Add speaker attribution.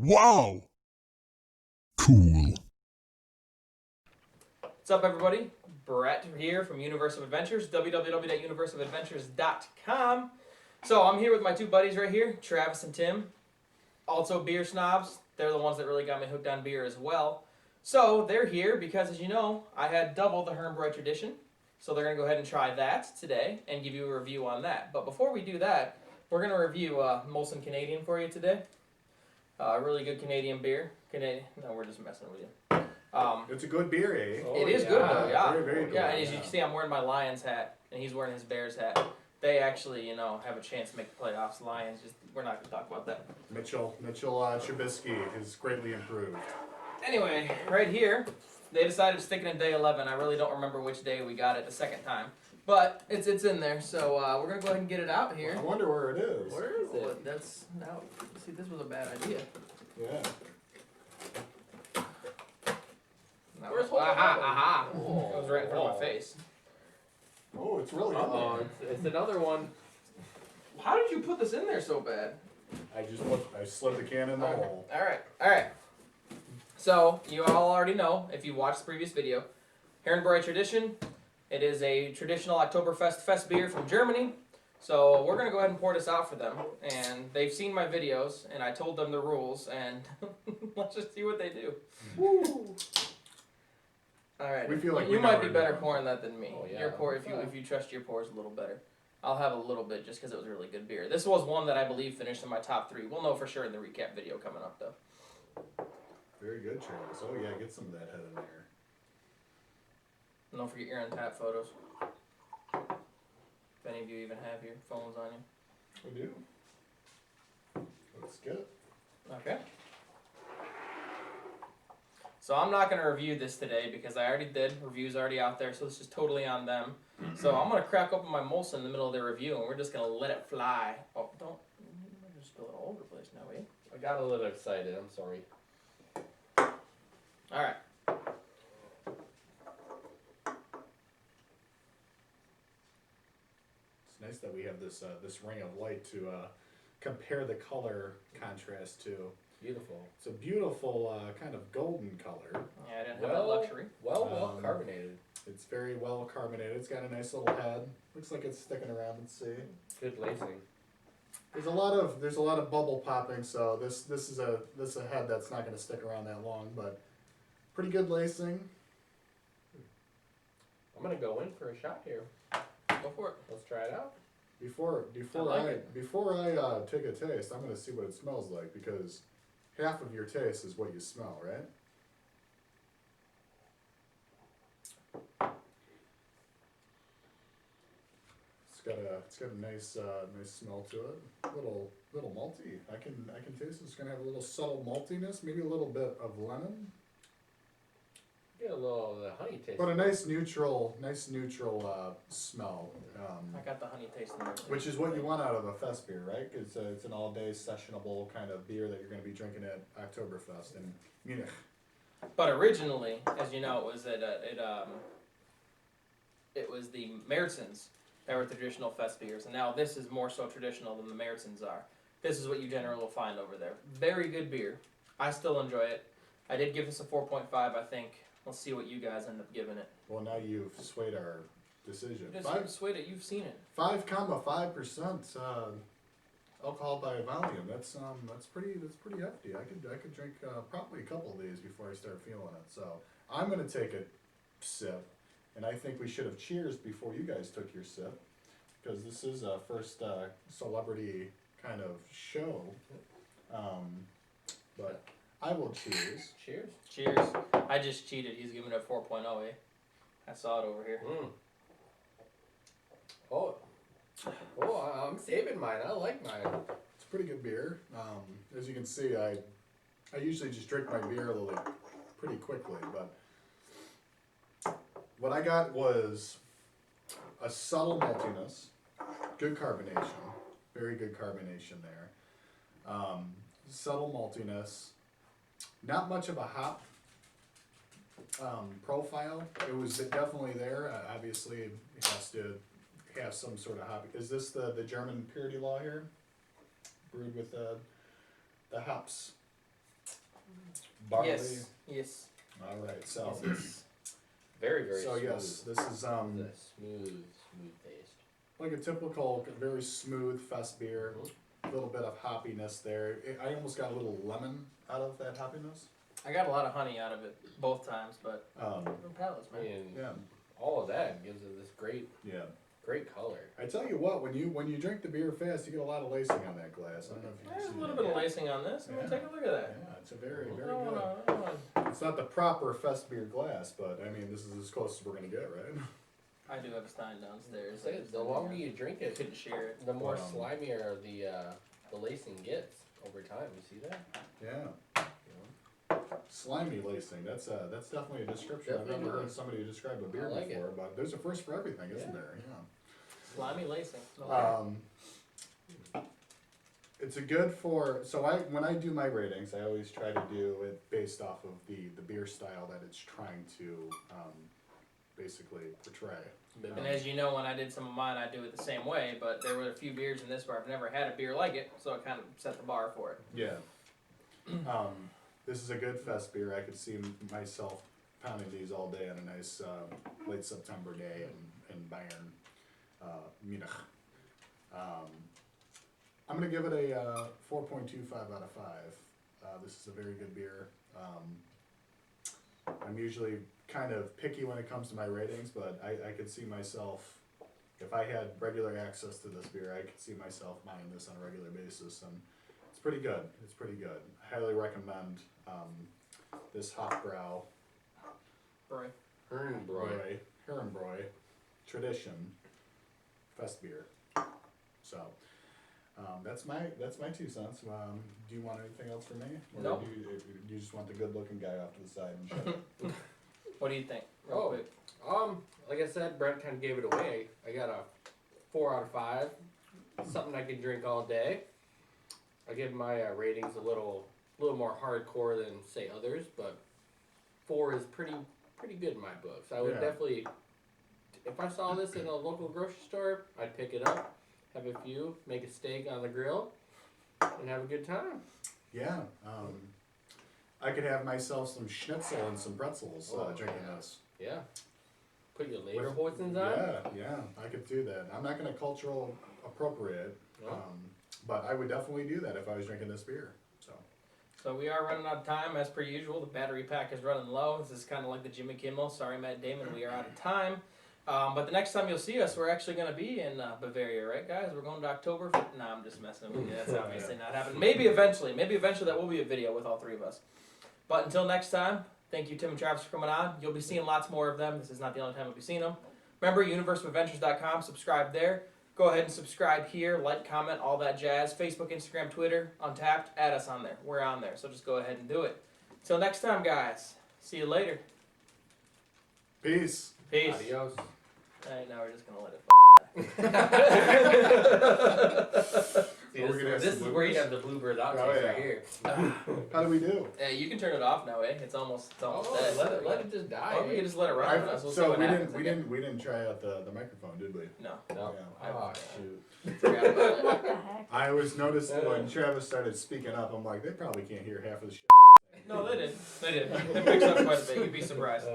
Speaker 1: Wow! Cool.
Speaker 2: What's up, everybody? Brett here from Universe of Adventures, www.universeofadventures.com. So I'm here with my two buddies right here, Travis and Tim, also beer snobs. They're the ones that really got me hooked on beer as well. So they're here because, as you know, I had double the Herrnbräu Tradition. So they're going to go ahead and try that today and give you a review on that. But before we do that, we're going to review Molson Canadian for you today. Really good Canadian beer. No, we're just messing with you.
Speaker 3: It's a good beer, eh?
Speaker 2: It is good though, yeah.
Speaker 3: Very, very good.
Speaker 2: Yeah, and as you can see, I'm wearing my Lions hat, and he's wearing his Bears hat. They actually, have a chance to make the playoffs. Lions, we're not going to talk about that.
Speaker 3: Mitchell Trubisky has greatly improved.
Speaker 2: Anyway, right here, they decided to stick it in day 11. I really don't remember which day we got it the second time, but it's in there. So we're going to go ahead and get it out here.
Speaker 3: I wonder where it is.
Speaker 2: Where is it? That's now. See, this was a bad idea.
Speaker 3: Yeah.
Speaker 2: Where's aha! It was right in front of my face.
Speaker 3: Oh, it's really in there.
Speaker 4: It's another one.
Speaker 2: How did you put this in there so bad?
Speaker 3: I slid the can in the hole.
Speaker 2: All right. So you all already know if you watched the previous video, Herrnbräu Tradition. It is a traditional Oktoberfest fest beer from Germany. So we're gonna go ahead and pour this out for them, and they've seen my videos, and I told them the rules, and let's just see what they do. Woo! All right.
Speaker 3: We feel like
Speaker 2: you
Speaker 3: we
Speaker 2: might
Speaker 3: know
Speaker 2: be
Speaker 3: where
Speaker 2: better
Speaker 3: you're going.
Speaker 2: pouring that than me.
Speaker 4: Oh, yeah.
Speaker 2: Your pour, if you trust your pours a little better. I'll have a little bit just because it was really good beer. This was one that I believe finished in my top 3. We'll know for sure in the recap video coming up though.
Speaker 3: Very good, Charles. Oh yeah, get some of that head in there.
Speaker 2: And don't forget your untap photos. If any of you even have your phones on you.
Speaker 3: We do. Let's get it.
Speaker 2: Okay. So I'm not going to review this today because I already did. Review's already out there, so this is totally on them. So I'm going to crack open my Molson in the middle of the review, and we're just going to let it fly. Oh, don't. I'm just spill it all over the place now, eh?
Speaker 4: I got a little excited. I'm sorry.
Speaker 2: All right.
Speaker 3: It's nice that we have this ring of light to compare the color contrast to.
Speaker 4: Beautiful.
Speaker 3: It's a beautiful kind of golden color.
Speaker 2: Yeah, I didn't have that luxury.
Speaker 4: Well carbonated.
Speaker 3: It's very well carbonated. It's got a nice little head. Looks like it's sticking around. Let's see.
Speaker 4: Good lacing.
Speaker 3: There's a lot of bubble popping, so this is a head that's not going to stick around that long, but pretty good lacing.
Speaker 4: I'm gonna go in for a shot here.
Speaker 2: Go for it.
Speaker 4: Let's try it out.
Speaker 3: Before I take a taste, I'm going to see what it smells like because half of your taste is what you smell, right? It's got a nice smell to it. Little malty. I can taste it's gonna have a little subtle maltiness, maybe a little bit of lemon,
Speaker 4: Get a little honey taste.
Speaker 3: but a nice neutral smell.
Speaker 2: I got the honey taste in there.
Speaker 3: Which is what you want out of a fest beer, right? It's an all-day sessionable kind of beer that you're going to be drinking at Oktoberfest in Munich.
Speaker 2: But originally, as you know, it was the Märzen's that were traditional fest beers, and now this is more so traditional than the Märzen's are. This is what you generally will find over there. Very good beer. I still enjoy it. I did give this a 4.5, I think. Let's see what you guys end up giving it.
Speaker 3: Well, now you've swayed our decision.
Speaker 2: You've swayed it. You've seen it.
Speaker 3: 5.5% alcohol by volume. That's pretty hefty. I could drink probably a couple of these before I start feeling it. So I'm gonna take a sip, and I think we should have cheersed before you guys took your sip, because this is a first celebrity kind of show. But I will cheers.
Speaker 4: Cheers.
Speaker 2: Cheers. I just cheated. He's giving it a 4.0, eh? I saw it over here.
Speaker 4: Oh, I'm saving mine. I like mine.
Speaker 3: It's a pretty good beer. As you can see, I usually just drink my beer pretty quickly, but what I got was a subtle maltiness, good carbonation, very good carbonation there. Subtle maltiness, not much of a hop profile. It was definitely there. Obviously, it has to have some sort of hop. Is this the German purity law here? Brewed with the hops barley.
Speaker 2: Yes.
Speaker 3: All right, so
Speaker 2: Yes.
Speaker 4: Very, very
Speaker 3: so
Speaker 4: smooth.
Speaker 3: yes, this is
Speaker 4: It's a smooth taste.
Speaker 3: like a typical, very smooth fest beer. A little bit of hoppiness there. I almost got a little lemon out of that hoppiness.
Speaker 2: I got a lot of honey out of it both times, but different palates,
Speaker 4: I
Speaker 2: man.
Speaker 4: mean,
Speaker 3: Yeah,
Speaker 4: all of that gives it this great color.
Speaker 3: I tell you what, when you drink the beer fast, you get a lot of lacing on that glass. I don't know if you can
Speaker 2: There's
Speaker 3: see
Speaker 2: a little
Speaker 3: that.
Speaker 2: bit of lacing on this. I mean, take a look at that.
Speaker 3: Yeah, it's a very, very
Speaker 2: I
Speaker 3: good.
Speaker 2: don't wanna-
Speaker 3: It's not the proper fest beer glass, but I mean, this is as close as we're gonna get, right?
Speaker 2: I do have a stein downstairs.
Speaker 4: Say, the longer you drink
Speaker 2: I
Speaker 4: it,
Speaker 2: couldn't share it.
Speaker 4: the more
Speaker 3: Um,
Speaker 4: slimier the lacing gets over time. You see that?
Speaker 3: Yeah. Slimy lacing. That's definitely a description. I've
Speaker 4: Definitely
Speaker 3: never heard
Speaker 4: nice.
Speaker 3: somebody describe a beer
Speaker 4: I like
Speaker 3: before,
Speaker 4: it.
Speaker 3: but there's a first for everything, isn't
Speaker 4: Yeah.
Speaker 3: there?
Speaker 2: Slimy lacing.
Speaker 3: Yeah. It's a good for when I do my ratings, I always try to do it based off of the beer style that it's trying to basically portray.
Speaker 2: And as you know, when I did some of mine, I do it the same way, but there were a few beers in this where I've never had a beer like it, so it kind of set the bar for it.
Speaker 3: Yeah. This is a good fest beer. I could see myself pounding these all day on a nice late September day in Bayern, Munich. I'm going to give it a 4.25 out of 5. This is a very good beer. I'm usually kind of picky when it comes to my ratings, but I could see myself, if I had regular access to this beer, I could see myself buying this on a regular basis, and it's pretty good. It's pretty good. I highly recommend this Hofbrau Herrnbräu Tradition Festbier. So that's my 2 cents. Do you want anything else from me? Or
Speaker 2: Nope.
Speaker 3: do you just want the good looking guy off to the side and shut up?
Speaker 2: What do you think? Real quick.
Speaker 4: Like I said, Brent kind of gave it away. I got a 4 out of 5. Something I can drink all day. I give my ratings a little more hardcore than say others, but 4 is pretty good in my books. I would definitely, if I saw this in a local grocery store, I'd pick it up, have a few, make a steak on the grill, and have a good time.
Speaker 3: Yeah. I could have myself some schnitzel and some pretzels drinking this.
Speaker 4: Yeah. Put your lederhosen's on.
Speaker 3: Yeah, I could do that. I'm not going to cultural appropriate,
Speaker 4: No.
Speaker 3: but I would definitely do that if I was drinking this beer.
Speaker 2: So we are running out of time as per usual. The battery pack is running low. This is kind of like the Jimmy Kimmel. Sorry, Matt Damon, we are out of time. But the next time you'll see us, we're actually going to be in Bavaria, right, guys? We're going to October. Nah, I'm just messing with you. That's obviously not happening. Maybe eventually that will be a video with all 3 of us. But until next time, thank you, Tim and Travis, for coming on. You'll be seeing lots more of them. This is not the only time you'll be seeing them. Remember, universeofadventures.com. Subscribe there. Go ahead and subscribe here, like, comment, all that jazz. Facebook, Instagram, Twitter, Untapped. Add us on there. We're on there, so just go ahead and do it. Till next time, guys. See you later.
Speaker 3: Peace.
Speaker 2: Peace.
Speaker 4: Adios.
Speaker 2: Alright, now we're just going to let it die.
Speaker 4: See,
Speaker 3: Are we gonna have
Speaker 4: this
Speaker 3: some
Speaker 4: is where you
Speaker 3: bloopers?
Speaker 4: have the bluebird outtakes
Speaker 3: Oh, yeah.
Speaker 4: right here.
Speaker 3: How do we do?
Speaker 2: Hey, you can turn it off now, eh? It's almost dead.
Speaker 4: Let it just die.
Speaker 2: Or we can just let it run.
Speaker 3: I've-
Speaker 2: We'll see
Speaker 3: so
Speaker 2: what
Speaker 3: we
Speaker 2: happens,
Speaker 3: didn't
Speaker 2: I guess.
Speaker 3: we didn't try out the microphone, did we?
Speaker 2: No.
Speaker 4: No.
Speaker 3: Yeah.
Speaker 4: Oh, shoot.
Speaker 2: Forgot about it.
Speaker 5: What the heck?
Speaker 3: I always noticed when Travis started speaking up, I'm like, they probably can't hear half of the shit.
Speaker 2: No, they did. They did. It picks up quite a bit. You'd be surprised.